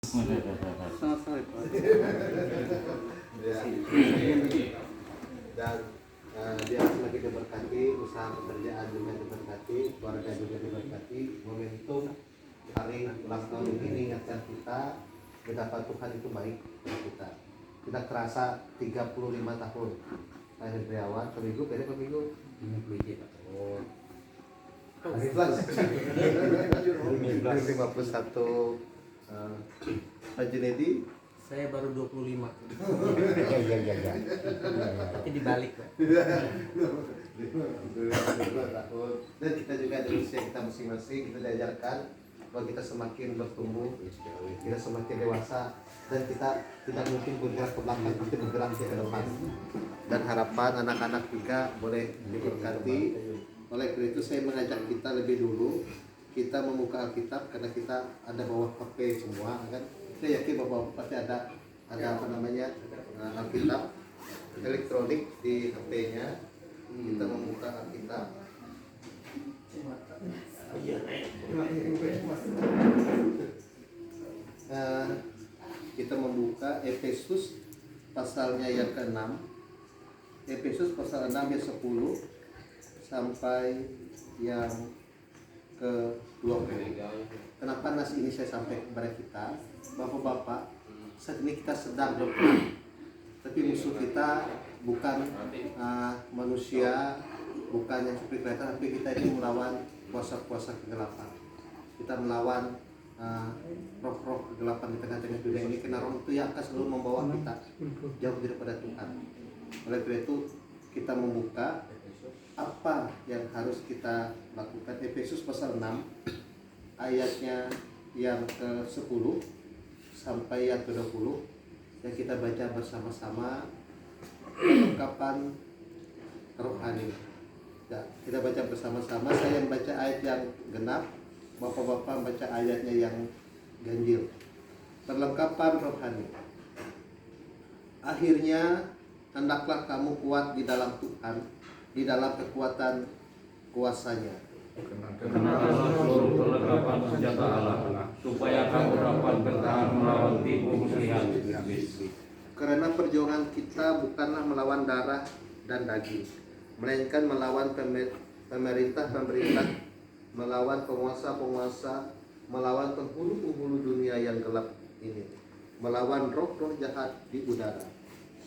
Dan dia semakin diberkati, usaha pekerjaan juga diberkati, keluarga juga diberkati. Momentum hari ulang tahun ini mengingatkan kita betapa Tuhan itu baik bagi kita. Tidak terasa 35 tahun Pak Hendriawan, seminggu, beda peminggu. Oh. Hari plus 51 Pak Junedi. Saya baru 25. Ya. Tapi dibalik, Pak. Dan kita juga di usia kita masing-masing kita diajarkan bahwa kita semakin bertumbuh, kita semakin dewasa, dan kita tidak mungkin bergerak ke belakang, kita bergerak ke depan. Dan harapan anak-anak juga boleh diberkati. Oleh karena itu saya mengajak kita lebih dulu kita membuka Alkitab, karena kita ada bawah HP semua kan. Saya yakin bahwa pasti ada apa namanya Alkitab elektronik di HP-nya. Kita membuka Alkitab. Kita membuka Efesus pasalnya yang ke-6. Efesus pasal 6 ayat 10 sampai yang ke-20. Kenapa nas ini saya sampaikan kepada kita? Bapak-bapak, saat ini kita sedang berperang, tapi musuh kita bukan manusia, bukan yang seperti kelihatan, tapi kita ini melawan kuasa-kuasa kegelapan. Kita melawan roh-roh kegelapan di tengah-tengah dunia ini, karena roh itu yang akan selalu membawa kita jauh daripada Tuhan. Oleh karena itu kita membuka apa yang harus kita lakukan. Efesus pasal 6 ayatnya yang ke-10 sampai yang ke-20 yang kita baca bersama-sama perlengkapan rohani. Ya, kita baca bersama-sama. Saya membaca ayat yang genap, bapak-bapak membaca ayatnya yang ganjil. Perlengkapan rohani. Akhirnya hendaklah kamu kuat di dalam Tuhan, di dalam kekuatan kuasanya. Kenakanlah seluruh perlengkapan senjata Allah, supaya kamu dapat bertahan melawan tipu muslihat iblis. Karena perjuangan kita bukanlah melawan darah dan daging, melainkan melawan pemerintah-pemerintah, melawan penguasa-penguasa, melawan penghulu-penghulu dunia yang gelap ini, melawan roh-roh jahat di udara.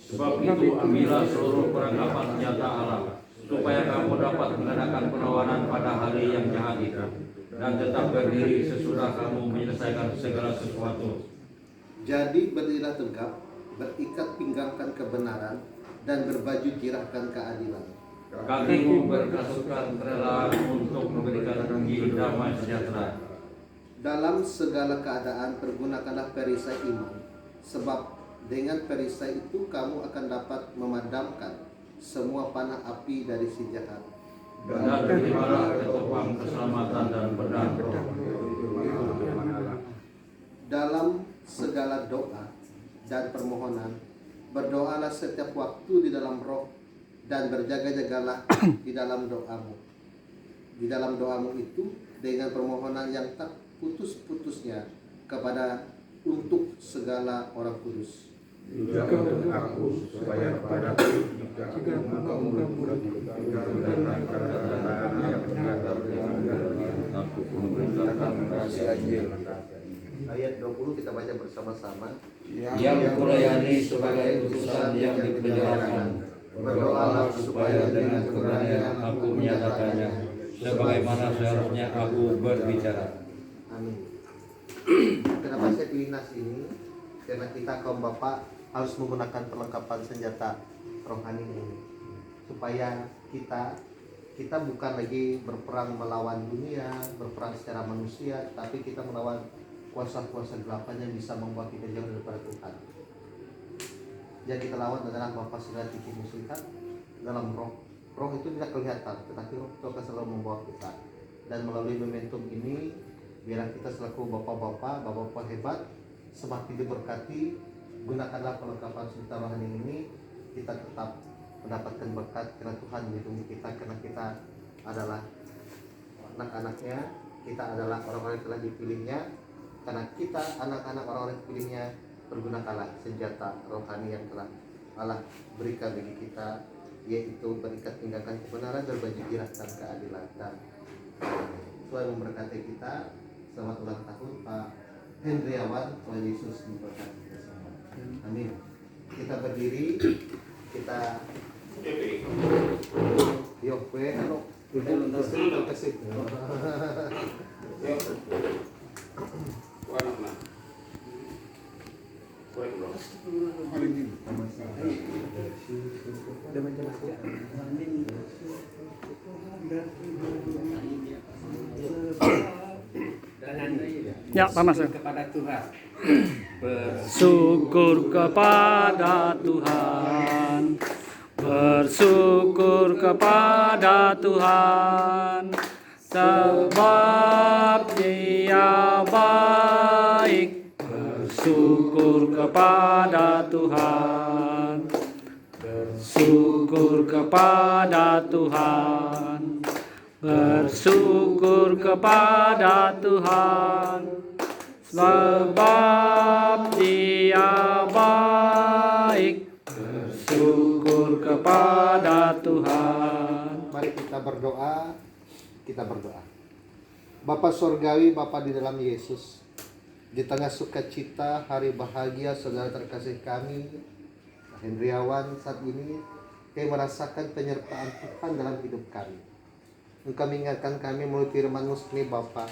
Sebab itu ambillah seluruh perlengkapan senjata Allah, supaya kamu dapat mengadakan perlawanan pada hari yang jahat itu, dan tetap berdiri sesudah kamu menyelesaikan segala sesuatu. Jadi berdirilah tegap, berikat pinggangkan kebenaran, dan berbaju jirahkan keadilan. Kakimu berkasutkan kerelaan untuk memberikan tinggi damai sejahtera. Dalam segala keadaan pergunakanlah perisai iman, sebab dengan perisai itu kamu akan dapat memadamkan semua panah api dari si jahat. Dan terimalah ketopang keselamatan dan pedang roh. Dalam segala doa dan permohonan berdoalah setiap waktu di dalam roh, dan berjaga-jagalah di dalam doamu. Di dalam doamu itu dengan permohonan yang tak putus-putusnya kepada untuk segala orang kudus. Juga untuk aku, supaya kepadaku jika engkau mendengarkan kata-kata yang benar aku memberitakan rahasia Injil. Ayat 20 kita baca bersama-sama. Yang kulayani sebagai utusan yang dipenjarakan, berdoalah supaya dengan keberanian aku menyatakannya, sebagaimana seharusnya aku berbicara. Amin. Kenapa saya pilih nas ini? Karena kita kaum bapak harus menggunakan perlengkapan senjata rohani ini, supaya kita bukan lagi berperang melawan dunia, berperang secara manusia, tapi kita melawan kuasa-kuasa gelapan yang bisa membuat kita jauh daripada Tuhan. Yang kita lawan adalah bapak segala tipu muslihat dalam roh. Roh itu tidak kelihatan, tetapi roh itu akan selalu membawa kita. Dan melalui momentum ini, biarlah kita selaku bapak-bapak hebat semakin diberkati. Gunakanlah perlengkapan senjata rohani ini, kita tetap mendapatkan berkat karena Tuhan melindungi kita, karena kita adalah anak-anaknya, kita adalah orang-orang yang telah dipilihnya, karena kita anak-anak orang-orang terpilihnya pergunakanlah senjata rohani yang telah Allah berikan bagi kita, yaitu berikat tindakan kebenaran dan baju kiratan keadilan. Dan Tuhan memberkati kita. Selamat ulang tahun Pak Hendriawan. Tuhan Yesus memberkati kita semua. Amin. Kita berdiri, kita yuk gue halo terima kasih. Ya, Pak Mas. Kepada Tuhan. Bersyukur kepada Tuhan. Bersyukur kepada Tuhan. Sebab Dia baik. Bersyukur kepada Tuhan. Bersyukur kepada Tuhan. Bersyukur kepada Tuhan. Sebab Dia baik. Bersyukur kepada Tuhan. Mari kita berdoa. Kita berdoa. Bapa Surgawi, Bapa di dalam Yesus, di tengah sukacita hari bahagia saudara terkasih kami Hendriawan saat ini, kami merasakan penyertaan Tuhan dalam hidup kami. Engkau mengingatkan kami melalui firman-Mu ini Bapa,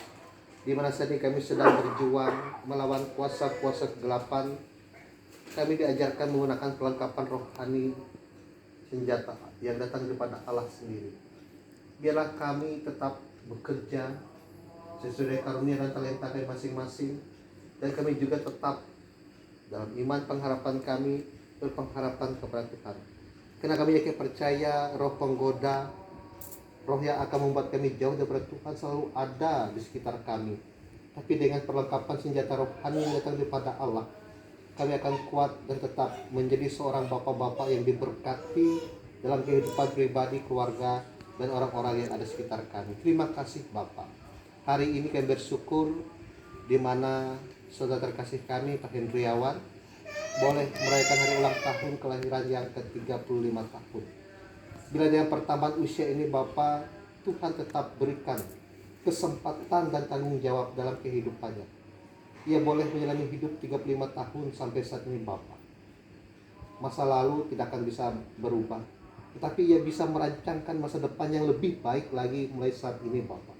di mana saat ini kami sedang berjuang melawan kuasa-kuasa kegelapan. Kami diajarkan menggunakan perlengkapan rohani, senjata yang datang daripada Allah sendiri. Biarlah kami tetap bekerja sesuai karunia dan talenta kami masing-masing, dan kami juga tetap dalam iman pengharapan kami berpengharapan kepada Tuhan. Karena kami yakin percaya roh penggoda, roh yang akan membuat kami jauh daripada Tuhan selalu ada di sekitar kami. Tapi dengan perlengkapan senjata rohani yang datang daripada Allah, kami akan kuat dan tetap menjadi seorang bapak-bapak yang diberkati dalam kehidupan pribadi, keluarga, dan orang-orang yang ada sekitar kami. Terima kasih Bapak. Hari ini kami bersyukur di mana saudara terkasih kami Pak Hendriawan boleh merayakan hari ulang tahun kelahiran yang ke-35 tahun. Bila dengan pertambahan usia ini Bapak, Tuhan tetap berikan kesempatan dan tanggung jawab dalam kehidupannya. Ia boleh menjalani hidup 35 tahun sampai saat ini Bapak. Masa lalu tidak akan bisa berubah, tetapi ia bisa merancangkan masa depan yang lebih baik lagi mulai saat ini Bapak.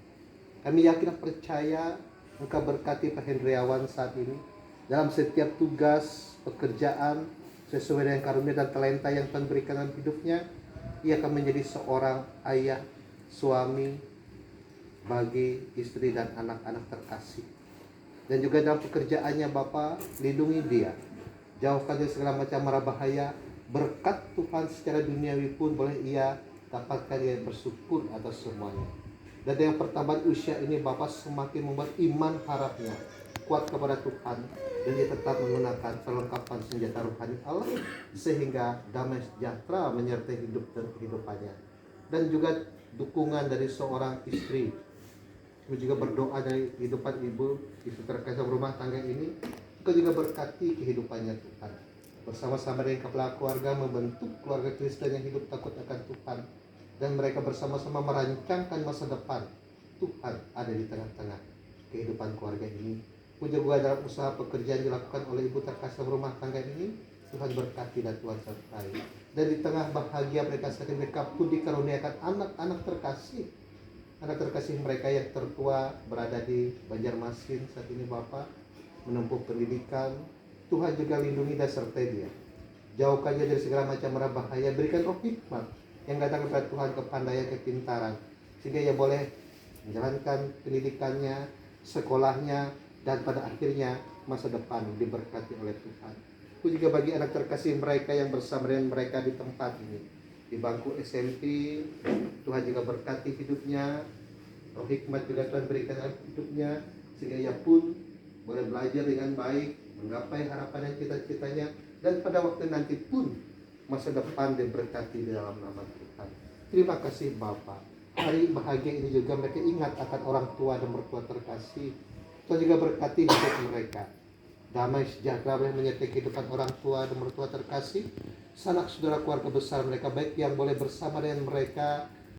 Kami yakin dan percaya Engkau berkati Pak Hendriawan saat ini dalam setiap tugas, pekerjaan, sesuai dengan karunia dan talenta yang Tuhan berikan dalam hidupnya. Ia akan menjadi seorang ayah, suami bagi istri dan anak-anak terkasih. Dan juga dalam pekerjaannya Bapak, lindungi dia, jauhkan dari segala macam mara bahaya. Berkat Tuhan secara duniawi pun boleh ia dapatkan, ia bersyukur atas semuanya. Dan yang pertambahan usia ini Bapak semakin membuat iman harapnya kuat kepada Tuhan, dan dia tetap menggunakan perlengkapan senjata rohani Allah sehingga damai sejahtera menyertai hidup dan kehidupannya. Dan juga dukungan dari seorang istri. Kami juga berdoa dari kehidupan ibu terkasih rumah tangga ini, Engkau juga berkati kehidupannya Tuhan. Bersama-sama dengan kepala keluarga membentuk keluarga Kristen yang hidup takut akan Tuhan, dan mereka bersama-sama merancangkan masa depan. Tuhan ada di tengah-tengah kehidupan keluarga ini. Puja juga dalam usaha pekerjaan dilakukan oleh ibu terkasih rumah tangga ini, Tuhan berkati dan Tuhan sertai. Dan di tengah bahagia mereka saat ini, mereka pun dikaruniakan anak-anak terkasih. Anak terkasih mereka yang tertua berada di Banjarmasin saat ini Bapak, menempuh pendidikan. Tuhan juga lindungi dan sertai dia. Jauhkan dia dari segala macam mara bahaya. Berikan roh hikmat yang datang kepada Tuhan, kepandaian, kepintaran, sehingga ia boleh menjalankan pendidikannya, sekolahnya, dan pada akhirnya masa depan diberkati oleh Tuhan. Itu juga bagi anak terkasih mereka yang bersama dengan mereka di tempat ini, di bangku SMP. Tuhan juga berkati hidupnya, roh hikmat juga Tuhan berikan dalam hidupnya, sehingga ia pun boleh belajar dengan baik, menggapai harapan dan cita-citanya, dan pada waktu nanti pun masa depan diberkati di dalam nama Tuhan. Terima kasih Bapak. Hari bahagia ini juga mereka ingat akan orang tua dan mertua terkasih Tuhan juga berkati hidup mereka. Damai sejahtera yang menyertai kehidupan orang tua dan mertua terkasih, sanak saudara keluarga besar mereka, baik yang boleh bersama dengan mereka